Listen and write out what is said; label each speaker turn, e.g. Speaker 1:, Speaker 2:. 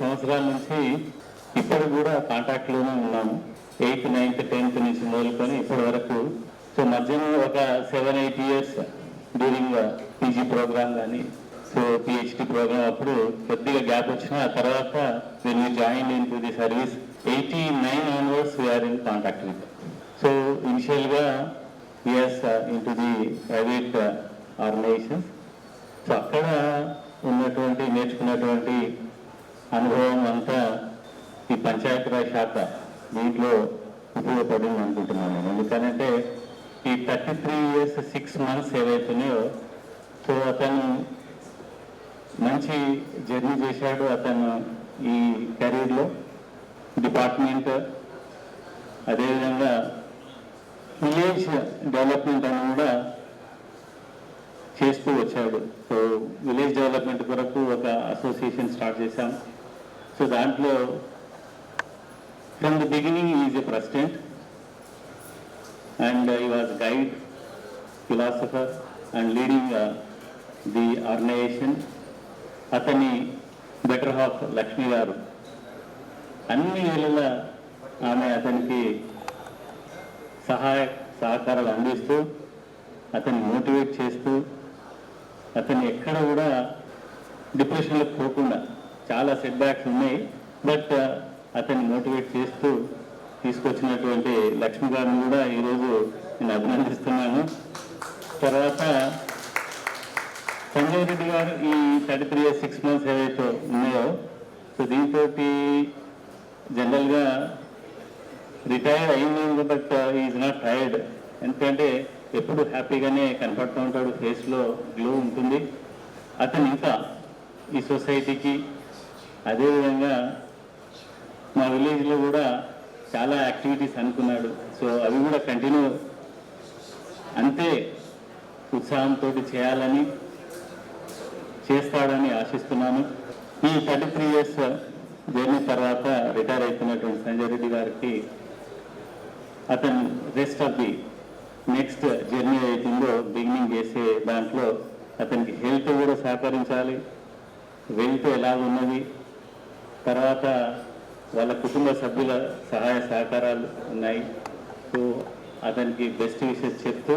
Speaker 1: సంవత్సరాల నుంచి ఇప్పుడు కూడా కాంటాక్ట్లోనే ఉన్నాము. 8th, 9th, 10th నుంచి మొదలుకొని ఇప్పటి వరకు. సో మధ్యలో ఒక 7-8 years డ్యూరింగ్ పీజీ ప్రోగ్రామ్ కానీ పిహెచ్డి ప్రోగ్రామ్ అప్పుడు కొద్దిగా గ్యాప్ వచ్చిన ఆ తర్వాత when we joined into the service 89 onwards we are in contact with. So initially yes into the private organizations. So అక్కడ ఉన్నటువంటి నేర్చుకున్నటువంటి అనుభవం అంతా ఈ పంచాయతీరాజ్ శాఖ దీంట్లో ఉపయోగపడింది అనుకుంటున్నాను నేను. ఎందుకంటే ఈ 33 years 6 months ఏవైతున్నాయో సో అతను మంచి జర్నీ చేశాడు. అతను ఈ కెరీర్లో డిపార్ట్మెంట్ అదేవిధంగా విలేజ్ డెవలప్మెంట్ అని కూడా చేస్తూ వచ్చాడు. సో విలేజ్ డెవలప్మెంట్ కొరకు ఒక అసోసియేషన్ స్టార్ట్ చేశాం. సో దాంట్లో from the beginning is a president and he was guide philosopher and leading the organization. అతని బెటర్ హాఫ్ లక్ష్మి గారు అన్ని వేళల ఆమె అతనికి సహకారాలు అందిస్తూ అతన్ని మోటివేట్ చేస్తూ అతన్ని ఎక్కడ కూడా డిప్రెషన్లోకి పోకుండా, చాలా సెట్ బ్యాక్స్ ఉన్నాయి బట్ అతన్ని మోటివేట్ చేస్తూ తీసుకొచ్చినటువంటి లక్ష్మి గారిని కూడా ఈరోజు నేను అభినందిస్తున్నాను. తర్వాత సంజయ్ రెడ్డి గారు ఈ 33 years 6 months ఏవైతే ఉన్నాయో సో దీంతో జనరల్గా రిటైర్ అయింది బట్ ఈజ్ నాట్ టైర్డ్. ఎందుకంటే ఎప్పుడు హ్యాపీగానే కనపడుతూ ఉంటాడు, ఫేస్లో గ్లో ఉంటుంది. అతను ఇంకా ఈ సొసైటీకి అదేవిధంగా మా విలేజ్లో కూడా చాలా యాక్టివిటీస్ అనుకున్నాడు. సో అవి కూడా కంటిన్యూ అంతే ఉత్సాహంతో చేయాలని చేస్తాడని ఆశిస్తున్నాను. ఈ 33 years జర్నీ తర్వాత రిటైర్ అవుతున్నటువంటి సంజయ్ రెడ్డి గారికి అతను rest of the next journey అవుతుందో బిగినింగ్ చేసే దాంట్లో అతనికి హెల్త్ కూడా సహకరించాలి. వెల్త్ ఎలాగున్నది, తర్వాత వాళ్ళ కుటుంబ సభ్యుల సహాయ సహకారాలు ఉన్నాయి. సో అతనికి బెస్ట్ విషెస్ చెప్తూ